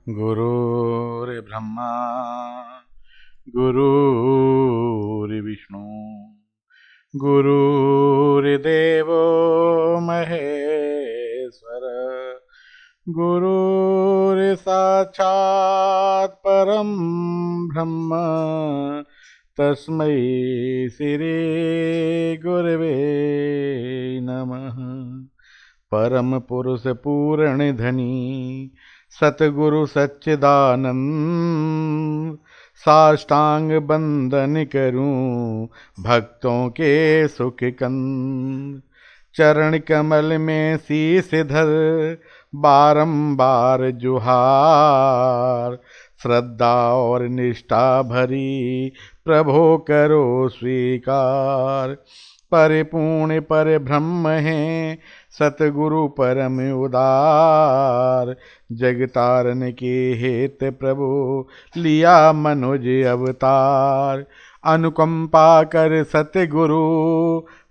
गुरुर्ब्रह्मा गुरुर्विष्णु गुरुर्देवो महेश्वर गुरुर्साक्षात् परं ब्रह्म तस्मै श्री गुरवे नमः। परम पुरुष पूर्ण धनी सतगुरु सच्चिदानंद साष्टांग बंदन करूं भक्तों के सुख कंद। चरण कमल में शीश धर बारंबार जुहार। श्रद्धा और निष्ठा भरी प्रभो करो स्वीकार। परिपूर्ण पर ब्रह्म है सतगुरु परम उदार। जगतारण के हेत प्रभु लिया मनुज अवतार। अनुकंपा कर सतगुरु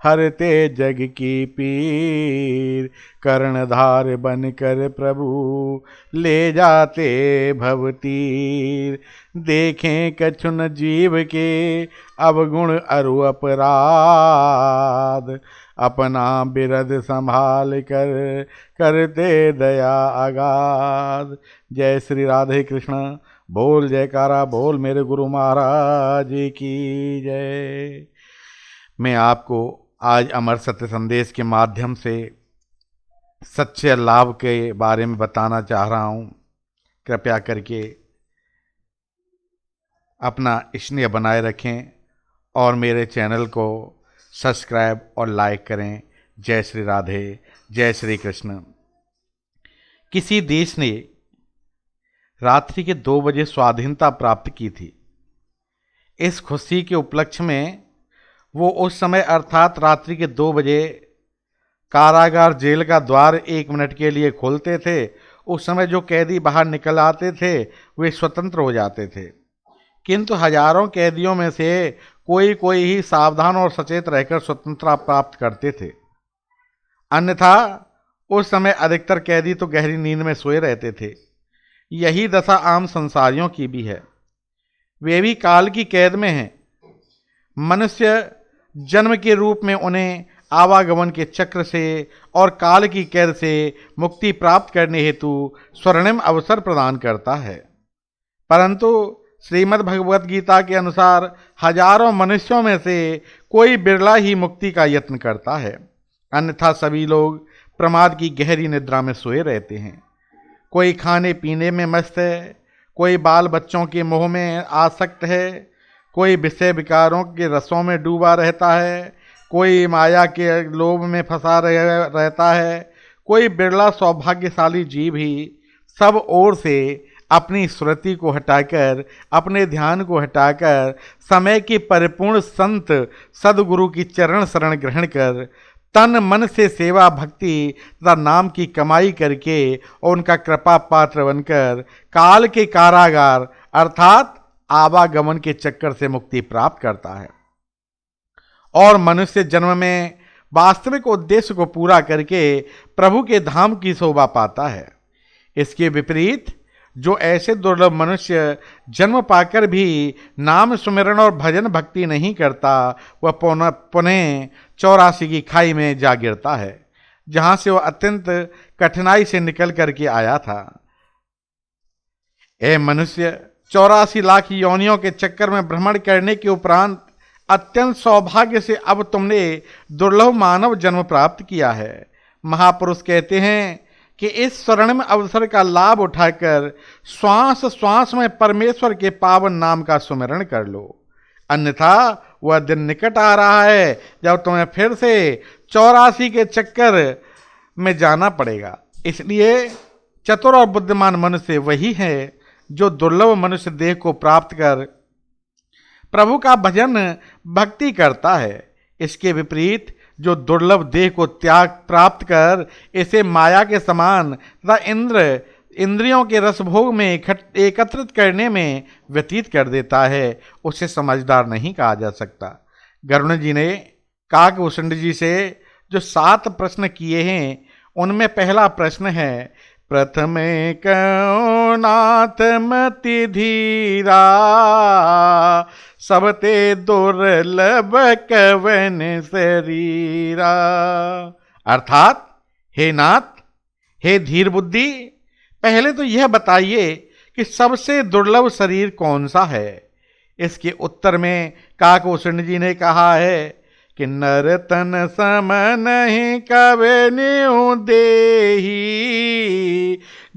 हरते जग की पीर। कर्णधार बन कर प्रभु ले जाते भवतीर। देखें कछुन जीव के अवगुण अरु अपराध। अपना बिरद संभाल कर करते दया अगाध। जय श्री राधे कृष्ण। बोल जयकारा बोल मेरे गुरु महाराज की जय। मैं आपको आज अमर सत्य संदेश के माध्यम से सच्चे लाभ के बारे में बताना चाह रहा हूँ। कृपया करके अपना स्नेह बनाए रखें और मेरे चैनल को सब्सक्राइब और लाइक करें। जय श्री राधे जय श्री कृष्ण। किसी देश ने रात्रि के 2 बजे स्वाधीनता प्राप्त की थी। इस खुशी के उपलक्ष्य में वो उस समय अर्थात रात्रि के 2 बजे कारागार जेल का द्वार 1 मिनट के लिए खोलते थे। उस समय जो कैदी बाहर निकल आते थे वे स्वतंत्र हो जाते थे। किंतु हजारों कैदियों में से कोई कोई ही सावधान और सचेत रहकर स्वतंत्रता प्राप्त करते थे। अन्यथा उस समय अधिकतर कैदी तो गहरी नींद में सोए रहते थे। यही दशा आम संसारियों की भी है। वे भी काल की कैद में हैं। मनुष्य जन्म के रूप में उन्हें आवागमन के चक्र से और काल की कैद से मुक्ति प्राप्त करने हेतु स्वर्णिम अवसर प्रदान करता है। परंतु श्रीमद् भगवत गीता के अनुसार हजारों मनुष्यों में से कोई बिरला ही मुक्ति का यत्न करता है। अन्यथा सभी लोग प्रमाद की गहरी निद्रा में सोए रहते हैं। कोई खाने पीने में मस्त है, कोई बाल बच्चों के मोह में आसक्त है, कोई विषय विकारों के रसों में डूबा रहता है, कोई माया के लोभ में फंसा रहता है। कोई बिरला सौभाग्यशाली जीव ही सब ओर से अपनी स्मृति को हटाकर, अपने ध्यान को हटाकर समय के परिपूर्ण संत सदगुरु की चरण शरण ग्रहण कर तन मन से सेवा भक्ति तथा नाम की कमाई करके और उनका कृपा पात्र बनकर काल के कारागार अर्थात आवागमन के चक्कर से मुक्ति प्राप्त करता है और मनुष्य जन्म में वास्तविक उद्देश्य को पूरा करके प्रभु के धाम की शोभा पाता है। इसके विपरीत जो ऐसे दुर्लभ मनुष्य जन्म पाकर भी नाम सुमिरन और भजन भक्ति नहीं करता, वह पुनः 84 की खाई में जा गिरता है, जहां से वह अत्यंत कठिनाई से निकल करके आया था। ए मनुष्य, 84 लाख योनियों के चक्कर में भ्रमण करने के उपरांत अत्यंत सौभाग्य से अब तुमने दुर्लभ मानव जन्म प्राप्त किया है। महापुरुष कहते हैं कि इस स्वर्णिम अवसर का लाभ उठाकर श्वास श्वास में परमेश्वर के पावन नाम का सुमिरन कर लो, अन्यथा वह दिन निकट आ रहा है जब तुम्हें फिर से 84 के चक्कर में जाना पड़ेगा। इसलिए चतुर और बुद्धिमान मनुष्य वही है जो दुर्लभ मनुष्य देह को प्राप्त कर प्रभु का भजन भक्ति करता है। इसके विपरीत जो दुर्लभ देह को त्याग प्राप्त कर इसे माया के समान तथा इंद्रियों के रसभोग में एकत्रित करने में व्यतीत कर देता है, उसे समझदार नहीं कहा जा सकता। गरुण जी ने काकभूषण जी से जो 7 प्रश्न किए हैं उनमें पहला प्रश्न है, प्रथमे कहो नाथ मति धीरा, सबते दुर्लभ कवन शरीरा। अर्थात हे नाथ, हे धीर बुद्धि, पहले तो यह बताइए कि सबसे दुर्लभ शरीर कौन सा है। इसके उत्तर में काकभूषण जी ने कहा है कि नर तन सम नहीं कबे न्यू देही,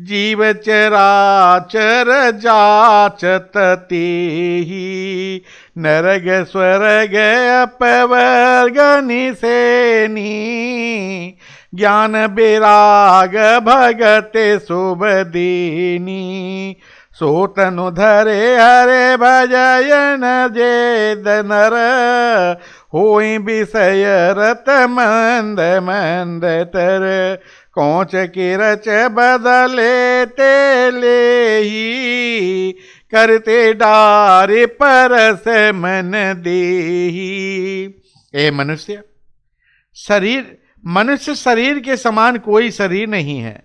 जीव चराचर जाचत तेही, नरग स्वर्ग अपवर्ग निसेनी, ज्ञान विराग भगत शुभ दीनी, सो तनु धरे हरे भजयन जेद नर, होई विषय रत मंद मंद तर, कौच की रच बदले ते लेही, करते डारे परस मन देही। ए मनुष्य, मनुष्य शरीर के समान कोई शरीर नहीं है।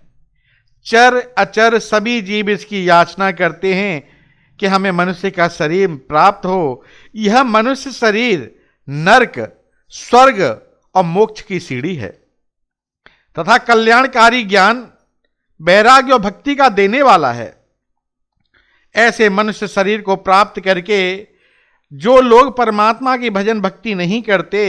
चर अचर सभी जीव इसकी याचना करते हैं कि हमें मनुष्य का शरीर प्राप्त हो। यह मनुष्य शरीर नरक, स्वर्ग और मोक्ष की सीढ़ी है तथा कल्याणकारी ज्ञान, वैराग्य और भक्ति का देने वाला है। ऐसे मनुष्य शरीर को प्राप्त करके जो लोग परमात्मा की भजन भक्ति नहीं करते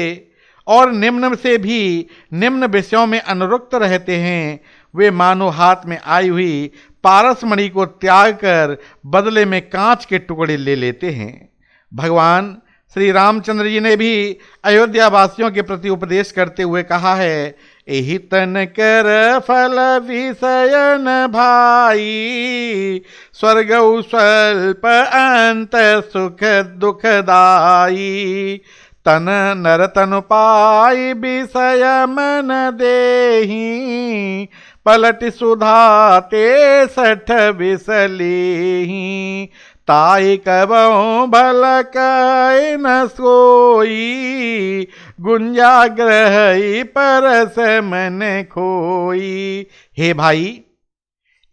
और निम्न से भी निम्न विषयों में अनुरक्त रहते हैं, वे मानो हाथ में आई हुई पारसमणि को त्याग कर बदले में कांच के टुकड़े ले लेते हैं। भगवान श्री रामचंद्र जी ने भी अयोध्या वासियों के प्रति उपदेश करते हुए कहा है, एहि तन कर फल विषयन भाई, स्वर्ग स्वल्प अंत सुख दुखदाई, तन नर तनु पाई विषय मन देही, पलट सुधा ते सठ विसलेही, ताई कबहु भल कै न सोई, गुंजाग्रही परस मन खोई। हे भाई,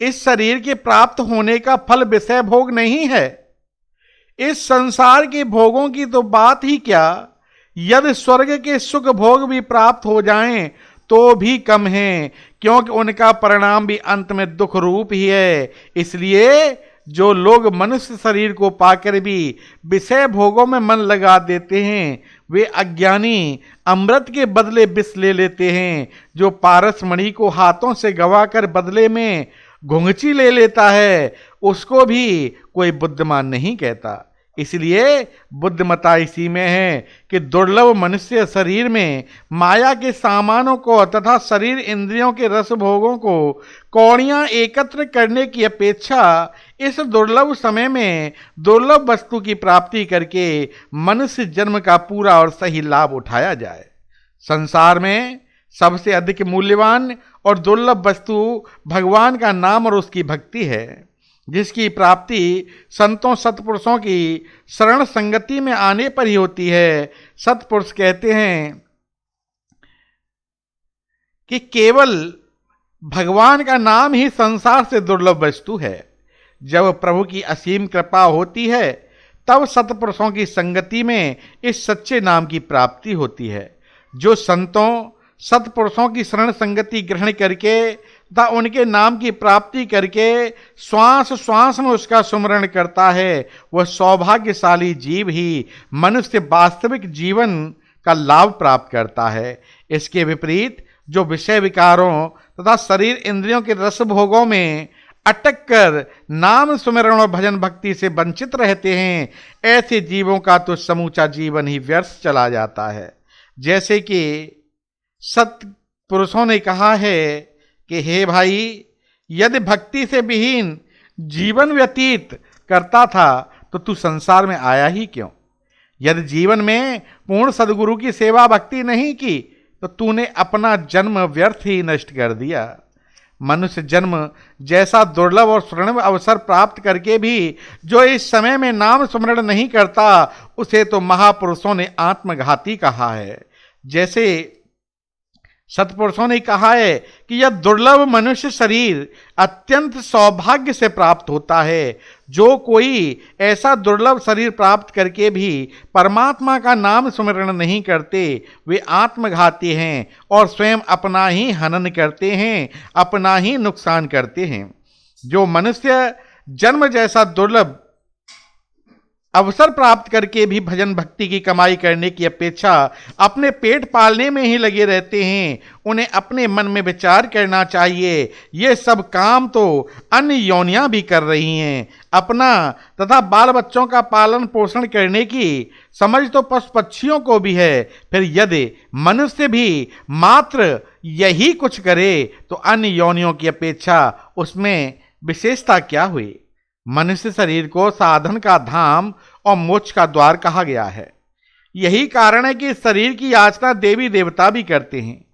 इस शरीर के प्राप्त होने का फल विषय भोग नहीं है। इस संसार के भोगों की तो बात ही क्या, यदि स्वर्ग के सुख भोग भी प्राप्त हो जाएं तो भी कम है, क्योंकि उनका परिणाम भी अंत में दुख रूप ही है। इसलिए जो लोग मनुष्य शरीर को पाकर भी विषय भोगों में मन लगा देते हैं, वे अज्ञानी अमृत के बदले विष ले लेते हैं। जो पारसमणि को हाथों से गवाकर बदले में घुंघची ले लेता है, उसको भी कोई बुद्धिमान नहीं कहता। इसलिए बुद्धिमता इसी में है कि दुर्लभ मनुष्य शरीर में माया के सामानों को तथा शरीर इंद्रियों के रस भोगों को कौड़ियां एकत्र करने की अपेक्षा इस दुर्लभ समय में दुर्लभ वस्तु की प्राप्ति करके मनुष्य जन्म का पूरा और सही लाभ उठाया जाए। संसार में सबसे अधिक मूल्यवान और दुर्लभ वस्तु भगवान का नाम और उसकी भक्ति है, जिसकी प्राप्ति संतों सत्पुरुषों की शरण संगति में आने पर ही होती है। सत्पुरुष कहते हैं कि केवल भगवान का नाम ही संसार से दुर्लभ वस्तु है। जब प्रभु की असीम कृपा होती है, तब सत्पुरुषों की संगति में इस सच्चे नाम की प्राप्ति होती है। जो संतों सत्पुरुषों की शरण संगति ग्रहण करके तथा उनके नाम की प्राप्ति करके श्वास श्वास में उसका सुमरण करता है, वह सौभाग्यशाली जीव ही मनुष्य वास्तविक जीवन का लाभ प्राप्त करता है। इसके विपरीत जो विषय विकारों तथा शरीर इंद्रियों के रस भोगों में अटक कर नाम सुमिरण और भजन भक्ति से वंचित रहते हैं, ऐसे जीवों का तो समूचा जीवन ही व्यर्थ चला जाता है। जैसे कि सत्पुरुषों ने कहा है कि हे भाई, यदि भक्ति से विहीन जीवन व्यतीत करता था तो तू संसार में आया ही क्यों? यदि जीवन में पूर्ण सद्गुरु की सेवा भक्ति नहीं की तो तूने अपना जन्म व्यर्थ ही नष्ट कर दिया। मनुष्य जन्म जैसा दुर्लभ और स्वर्णिम अवसर प्राप्त करके भी जो इस समय में नाम स्मरण नहीं करता, उसे तो महापुरुषों ने आत्मघाती कहा है। जैसे सत्पुरुषों ने कहा है कि यह दुर्लभ मनुष्य शरीर अत्यंत सौभाग्य से प्राप्त होता है। जो कोई ऐसा दुर्लभ शरीर प्राप्त करके भी परमात्मा का नाम स्मरण नहीं करते, वे आत्मघाती हैं और स्वयं अपना ही हनन करते हैं, अपना ही नुकसान करते हैं। जो मनुष्य जन्म जैसा दुर्लभ अवसर प्राप्त करके भी भजन भक्ति की कमाई करने की अपेक्षा अपने पेट पालने में ही लगे रहते हैं, उन्हें अपने मन में विचार करना चाहिए। ये सब काम तो अन्य योनियां भी कर रही हैं। अपना तथा बाल बच्चों का पालन पोषण करने की समझ तो पशु पक्षियों को भी है। फिर यदि मनुष्य भी मात्र यही कुछ करे तो अन्य योनियों की अपेक्षा उसमें विशेषता क्या हुई। मनुष्य शरीर को साधन का धाम और मोक्ष का द्वार कहा गया है। यही कारण है कि इस शरीर की याचना देवी देवता भी करते हैं,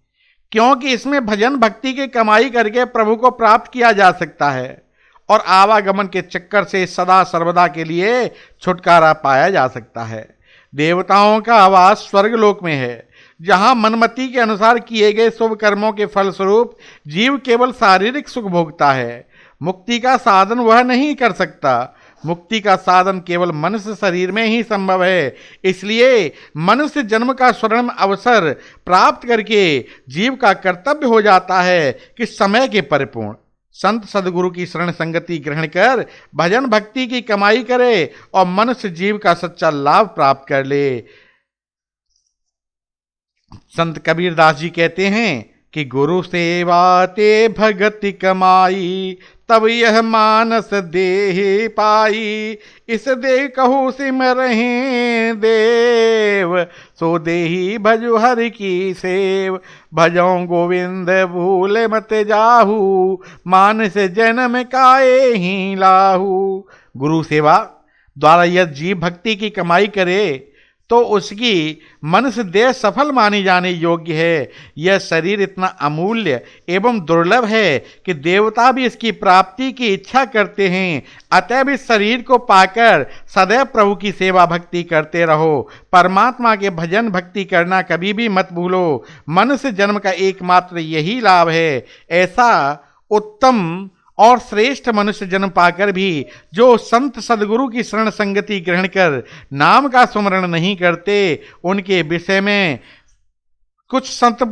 क्योंकि इसमें भजन भक्ति की कमाई करके प्रभु को प्राप्त किया जा सकता है और आवागमन के चक्कर से सदा सर्वदा के लिए छुटकारा पाया जा सकता है। देवताओं का आवास स्वर्गलोक में है, जहां मनमति के अनुसार किए गए शुभ कर्मों के फलस्वरूप जीव केवल शारीरिक सुख भोगता है। मुक्ति का साधन वह नहीं कर सकता। मुक्ति का साधन केवल मनुष्य शरीर में ही संभव है। इसलिए मनुष्य जन्म का स्वर्ण अवसर प्राप्त करके जीव का कर्तव्य हो जाता है कि समय के परिपूर्ण संत सदगुरु की शरण संगति ग्रहण कर भजन भक्ति की कमाई करे और मनुष्य जीव का सच्चा लाभ प्राप्त कर ले। संत कबीरदास जी कहते हैं कि गुरु सेवा ते भगति कमाई, तब यह मानस देह पाई। इस देह कहू सिमरहि देव, सो देही भजु हरि की सेव। भजो गोविंद भूले मत जाहू, मानस जन्म काए ही लाहू। गुरु सेवा द्वारा यदि जीव भक्ति की कमाई करे तो उसकी मनुष्य देह सफल मानी जाने योग्य है। यह शरीर इतना अमूल्य एवं दुर्लभ है कि देवता भी इसकी प्राप्ति की इच्छा करते हैं। अतएव इस शरीर को पाकर सदैव प्रभु की सेवा भक्ति करते रहो। परमात्मा के भजन भक्ति करना कभी भी मत भूलो। मनुष्य जन्म का एकमात्र यही लाभ है। ऐसा उत्तम और श्रेष्ठ मनुष्य जन्म पाकर भी जो संत सदगुरु की शरण संगति ग्रहण कर नाम का स्मरण नहीं करते, उनके विषय में कुछ संत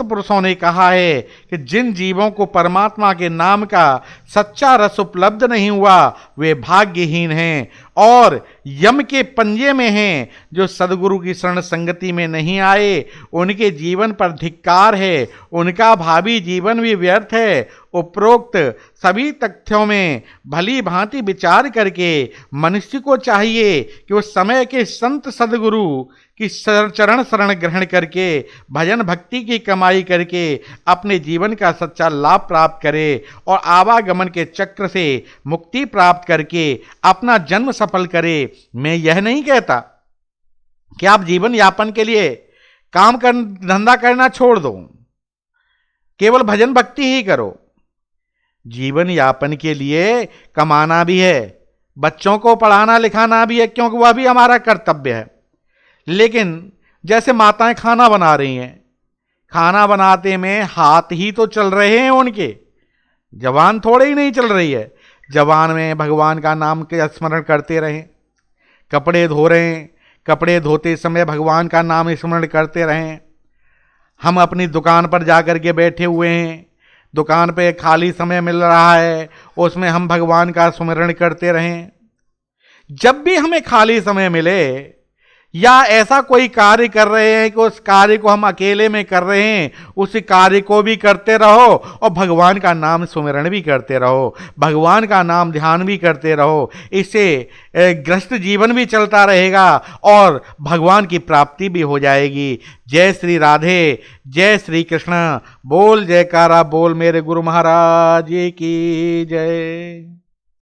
पुरुषों ने कहा है कि जिन जीवों को परमात्मा के नाम का सच्चा रस उपलब्ध नहीं हुआ वे भाग्यहीन हैं और यम के पंजे में हैं। जो सदगुरु की शरण संगति में नहीं आए उनके जीवन पर धिक्कार है, उनका भावी जीवन भी व्यर्थ है। उपरोक्त सभी तथ्यों में भली भांति विचार करके मनुष्य को चाहिए कि उस समय के संत सदगुरु की चरण शरण ग्रहण करके भजन भक्ति की कमाई करके अपने जीवन का सच्चा लाभ प्राप्त करे और आवागमन के चक्र से मुक्ति प्राप्त करके अपना जन्म सफल करे। मैं यह नहीं कहता कि आप जीवन यापन के लिए काम कर धंधा करना छोड़ दो, केवल भजन भक्ति ही करो। जीवन यापन के लिए कमाना भी है, बच्चों को पढ़ाना लिखाना भी है, क्योंकि वह भी हमारा कर्तव्य है। लेकिन जैसे माताएं खाना बना रही हैं, खाना बनाते में हाथ ही तो चल रहे हैं उनके, जबान थोड़े ही नहीं चल रही है। जबान में भगवान का नाम के स्मरण करते रहें। कपड़े धो रहे हैं, कपड़े धोते समय भगवान का नाम स्मरण करते रहें। हम अपनी दुकान पर जाकर के बैठे हुए हैं, दुकान पे खाली समय मिल रहा है, उसमें हम भगवान का स्मरण करते रहें। जब भी हमें खाली समय मिले या ऐसा कोई कार्य कर रहे हैं कि उस कार्य को हम अकेले में कर रहे हैं, उस कार्य को भी करते रहो और भगवान का नाम स्मरण भी करते रहो, भगवान का नाम ध्यान भी करते रहो। इससे ग्रस्त जीवन भी चलता रहेगा और भगवान की प्राप्ति भी हो जाएगी। जय श्री राधे, जय श्री कृष्ण। बोल जयकारा बोल मेरे गुरु महाराज की जय।